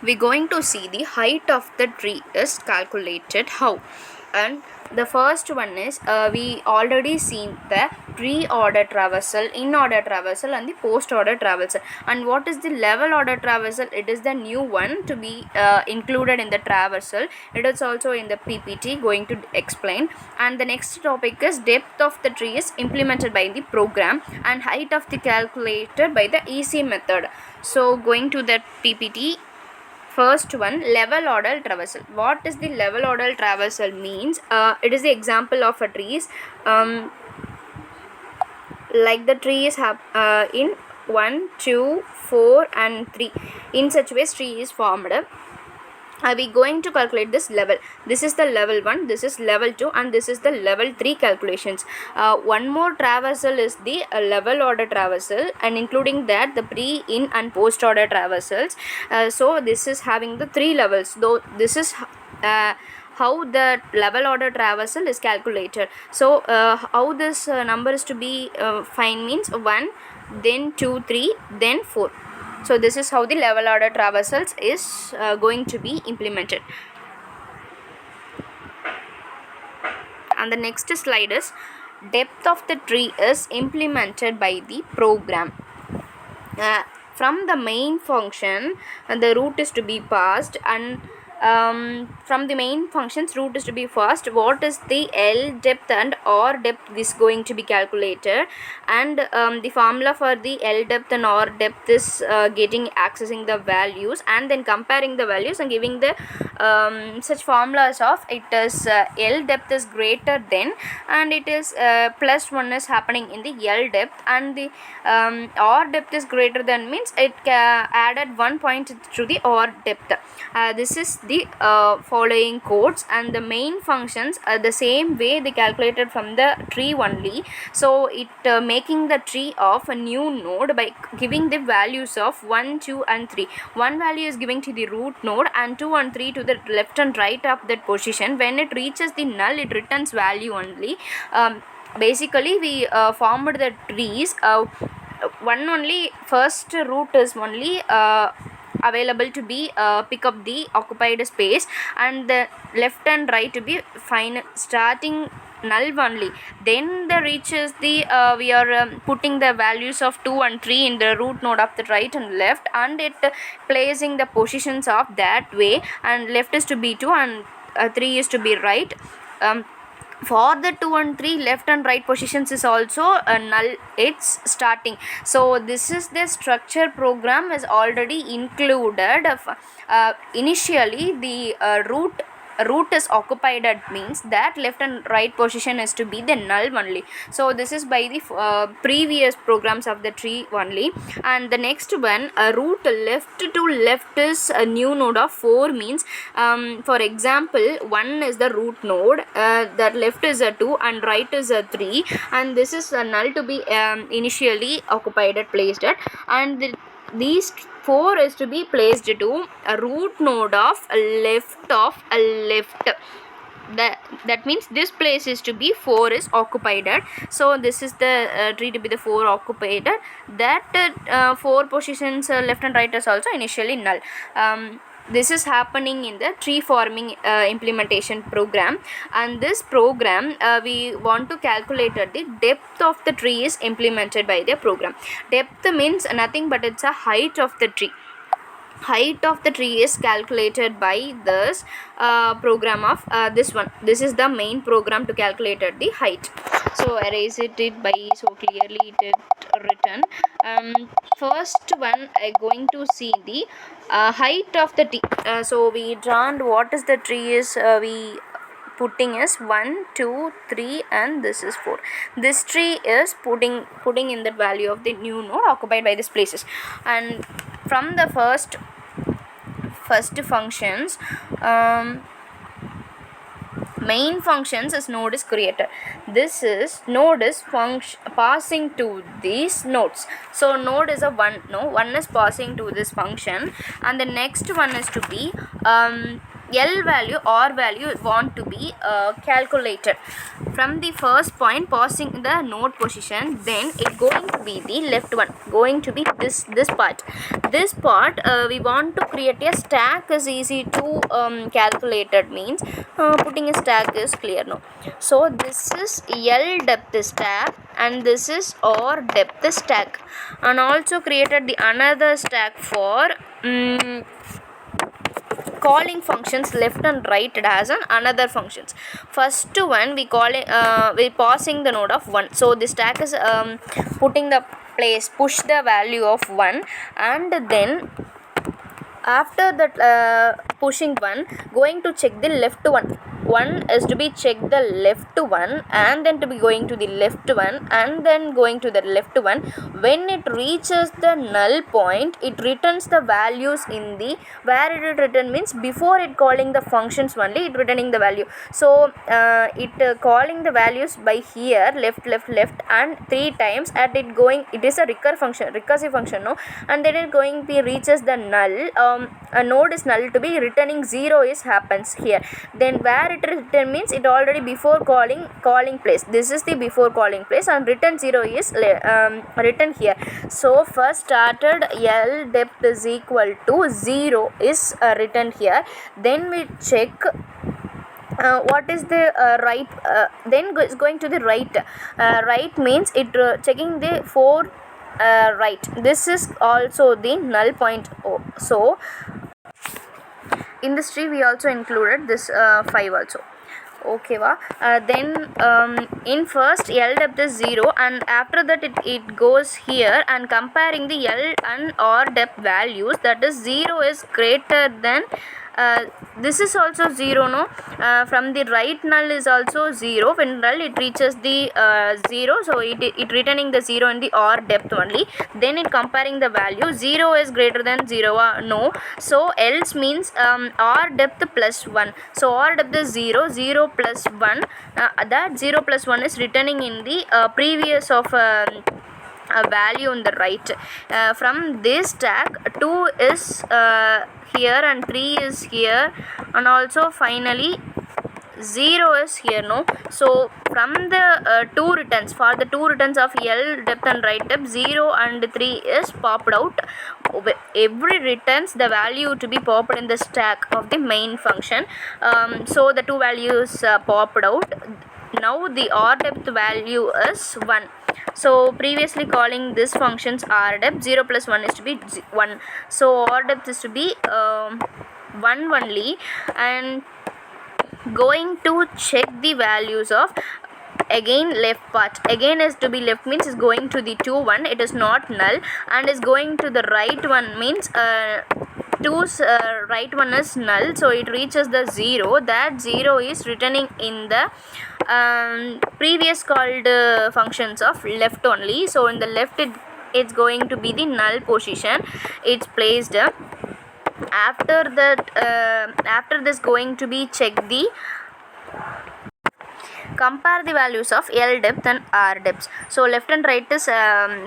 we're going to see the height of the tree is calculated how. And the first one is we already seen the pre-order traversal, in-order traversal and the post-order traversal. And what is the level order traversal? It is the new one to be included in the traversal. It is also in the PPT going to explain. And the next topic is depth of the tree is implemented by the program and height of the calculated by the EC method. So going to the PPT. First one, level order traversal. What is the level order traversal means? It is the example of a trees. Like the trees have in 1, 2, 4 and 3. In such ways tree is formed. Are we going to calculate this level? This is the level 1, this is level 2 and this is the level 3 calculations. One more traversal is the level order traversal, and including that the pre, in and post order traversals. So this is having the 3 levels, though this is how the level order traversal is calculated. So how this number is to be find means 1, then 2, 3, then 4. So this is how the level order traversals is going to be implemented. And the next slide is depth of the tree is implemented by the program. From the main function, the root is to be passed, and from the main functions root is to be passed. What is the L depth and R depth is going to be calculated, and the formula for the L depth and R depth is accessing the values and then comparing the values and giving the such formulas of it is L depth is greater than, and it is plus 1 is happening in the L depth, and the R depth is greater than means it added 1 point to the R depth. This is the following codes, and the main functions are the same way they calculated from the tree only. So it making the tree of a new node by giving the values of 1, 2 and 3. One value is giving to the root node and 2 and 3 to the left and right of that position. When it reaches the null, it returns value only. Basically we formed the trees. One only first root is only available to be pick up the occupied space, and the left and right to be starting null only. Then the reaches the we are putting the values of 2 and 3 in the root node of the right and left, and it placing the positions of that way, and left is to be 2 and 3 is to be right. For the 2 and 3 left and right positions is also null, it's starting. So this is the structure program is already included. Initially the root is occupied, at means that left and right position is to be the null only. So this is by the previous programs of the tree only. And the next one, root left to left is a new node of 4 means for example 1 is the root node, that left is a 2 and right is a 3, and this is a null to be initially occupied at placed at, and these 4 is to be placed to a root node of left. That means this place is to be 4 is occupied at. So this is the tree to be the 4 occupied at. That 4 positions left and right is also initially null. This is happening in the tree forming implementation program, and this program we want to calculate the depth of the tree is implemented by the program. Depth means nothing but it's a height of the tree. Height of the tree is calculated by this program of this one. This is the main program to calculate the height. So erase it by so clearly it is written. First one I going to see the height of the tree. So we drawn what is the tree is we putting is 1, 2, 3 and this is 4. This tree is putting in the value of the new node occupied by these places. And from the first functions, main functions is node is created. This is node is passing to these nodes. So node is a 1, no, 1 is passing to this function, and the next one is to be L value or value want to be calculated. from the first point passing the node position, then it going to be the left one, going to be this part. This part we want to create a stack is easy to calculated, means putting a stack is clear now. So this is L depth stack and this is R depth stack, and also created the another stack for calling functions left and right as an another functions. First one we call it we passing the node of 1, so the stack is putting the place, push the value of 1, and then after that pushing 1, going to check the left one is to be check the left one, and then to be going to the left one, and then going to the left one. When it reaches the null point, it returns the values in the, where it return means before it calling the functions only it returning the value. So it calling the values by here left and 3 times, at it going, it is a recursive function no, and then it going to be reaches the null, a node is null to be returning 0 is happens here. Then where it return means it already before calling place, this is the before calling place, and return 0 is written here. So first started L depth is equal to 0 is written here. Then we check what is the right, then is going to the right. Right means it checking the 4 right, this is also the null point. So in this tree we also included this 5 also. Okay va. Then in first L depth is 0, and after that it goes here and comparing the L and R depth values, that is 0 is greater than this is also 0 no, from the right null is also 0. When null it reaches the 0, so it returning the 0 in the R depth only. Then it comparing the value, 0 is greater than 0 no, so else means R depth plus 1, so R depth is 0 plus 1, that 0 plus 1 is returning in the previous of a value on the right. From this stack 2 is here and 3 is here, and also finally 0 is here no. So from the 2 returns, for the 2 returns of L depth and right depth, 0 and 3 is popped out. Every returns the value to be popped in the stack of the main function. So the 2 values popped out. Now the R depth value is 1. So previously calling this functions R depth, 0 plus 1 is to be 1, so R depth is to be 1 only, and going to check the values of again left part. Again is to be left means is going to the 2 1, it is not null, and is going to the right one means 2's right one is null, so it reaches the 0, that 0 is returning in the previous called functions of left only. So in the left it's going to be the null position, it's placed. After that after this going to be check the compare the values of L depth and R depths. So left and right is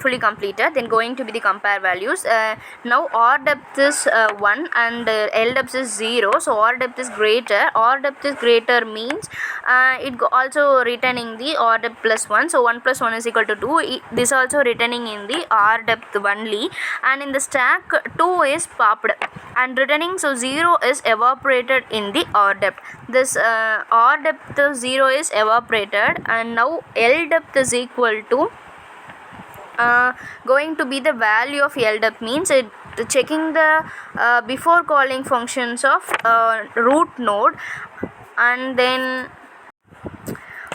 fully completed, then going to be the compare values. Now R depth is 1 and L depth is 0, so R depth is greater. R depth is greater means it also returning the R depth plus 1, so 1 plus 1 is equal to 2. This also returning in the R depth only, and in the stack 2 is popped and returning, so 0 is evaporated in the R depth. This R depth 0 is evaporated, and now L depth is equal to going to be the value of L depth means it checking the before calling functions of root node, and then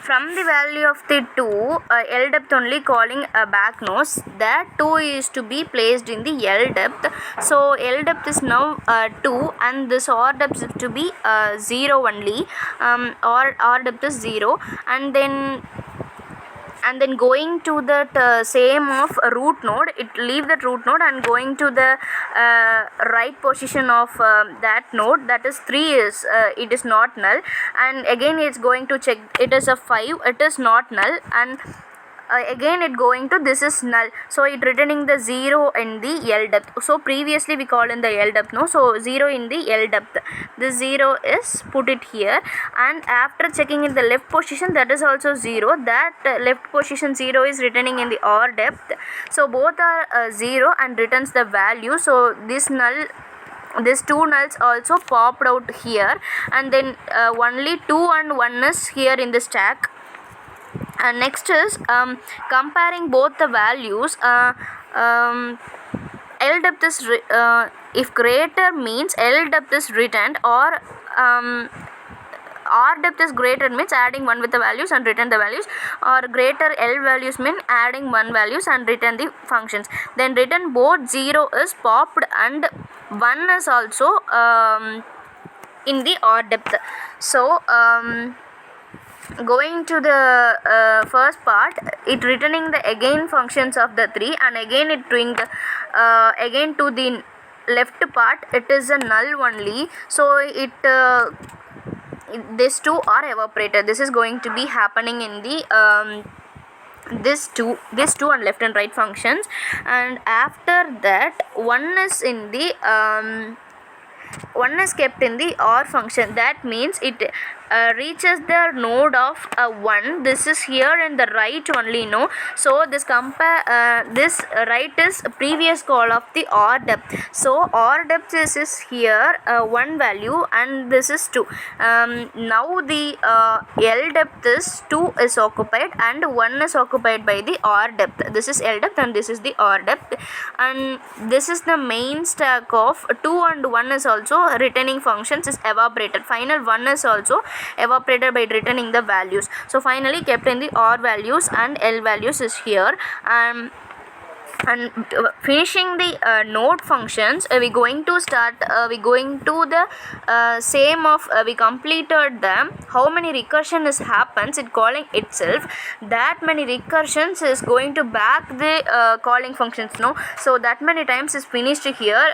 from the value of the 2 L depth only calling a back nose, that 2 is to be placed in the L depth. So L depth is now 2, and this R depth is to be 0 only, R depth is 0, and then going to that same of root node, it leave that root node and going to the right position of that node, that is 3 is it is not null, and again it's going to check, it is a 5, it is not null, and again it going to this is null, so it returning the 0 in the L depth. So previously we called in the L depth, no, so 0 in the L depth, this 0 is put it here, and after checking in the left position, that is also 0, that left position 0 is returning in the R depth, so both are 0 and returns the value. So this null, these two nulls also popped out here, and then only 2 and 1 is here in the stack. And next is comparing both the values. L depth is if greater means L depth is returned, or R depth is greater means adding 1 with the values and return the values, or greater L values mean adding 1 values and return the functions. Then return both 0 is popped and 1 is also in the R depth. So going to the first part, it returning the again functions of the 3, and again it doing the again to the left part, it is a null only, so it these two are evaporated. This is going to be happening in the this two and left and right functions. And after that, one is in the one is kept in the OR function. That means it reaches the node of 1. This is here in the right only, no, so this this right is previous call of the OR depth. So OR depth is here 1 value, and this is 2. Now the L depth is 2 is occupied, and 1 is occupied by the OR depth. This is L depth and this is the OR depth, and this is the main stack of 2 and 1 is also returning functions is evaporated. Final 1 is also evaporated by returning the values. So finally kept in the R values and L values is here. And finishing the node functions, we going to start we going to the same of we completed them. How many recursion is happens it calling itself, that many recursions is going to back the calling functions, no, so that many times is finished here.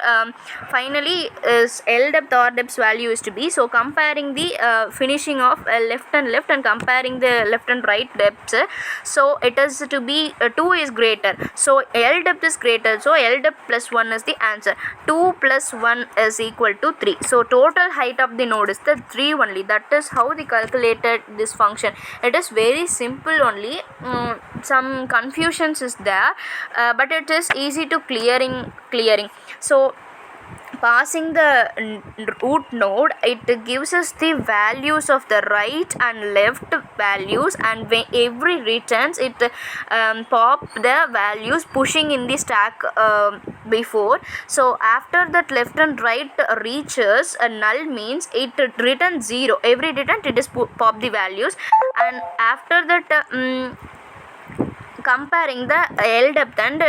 Finally is L depth or depth value is to be, so comparing the finishing of left and left and comparing the left and right depths, so it is to be 2 is greater, so L depth is greater, so L depth plus 1 is the answer. 2 plus 1 is equal to 3, so total height of the node is the 3 only. That is how they calculated this function. It is very simple only. Some confusions is there, but it is easy to clearing. So passing the root node, it gives us the values of the right and left values, and when every returns it pop the values pushing in the stack before. So after that left and right reaches a null means it returns 0. Every return it is pop the values, and after that comparing the L depth and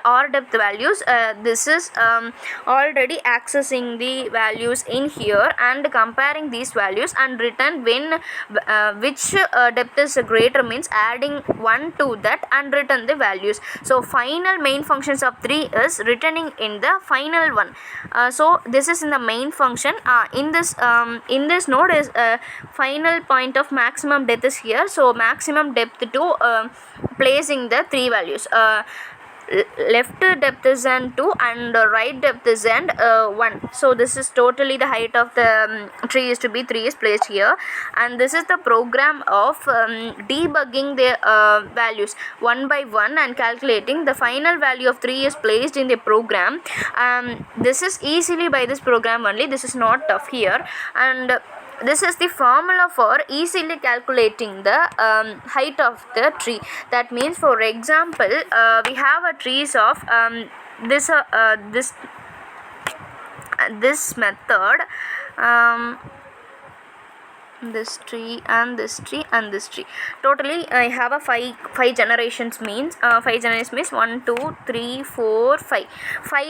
R depth values, this is already accessing the values in here and comparing these values and return when which depth is greater means adding 1 to that and return the values. So final main functions of 3 is returning in the final one. So this is in the main function. In this node is final point of maximum depth is here, so maximum depth to placing the 3 values. Left depth is and 2 and right depth is and 1. So this is totally the height of the tree is to be 3 is placed here, and this is the program of debugging the values one by one and calculating the final value of 3 is placed in the program. This is easily by this program only, this is not tough here, and this is the formula for easily calculating the height of the tree. That means, for example, we have a trees of this method, this tree and this tree and this tree. Totally I have a five generations means 5 generations means 1 2 3 4 5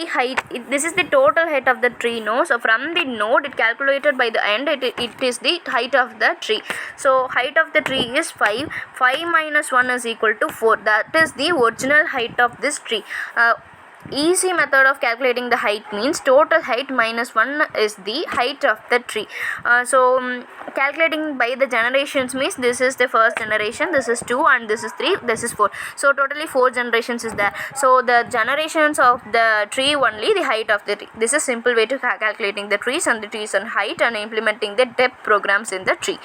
height. This is the total height of the tree, no, so from the node it calculated by the end it is the height of the tree. So height of the tree is 5 minus 1 is equal to 4. That is the original height of this tree. Easy method of calculating the height means total height minus 1 is the height of the tree. Calculating by the generations means this is the first generation, this is 2, and this is 3, this is 4. So totally 4 generations is there. So the generations of the tree only the height of the tree. This is simple way to calculating the trees and the trees and height and implementing the depth programs in the tree.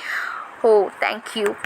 Oh, thank you.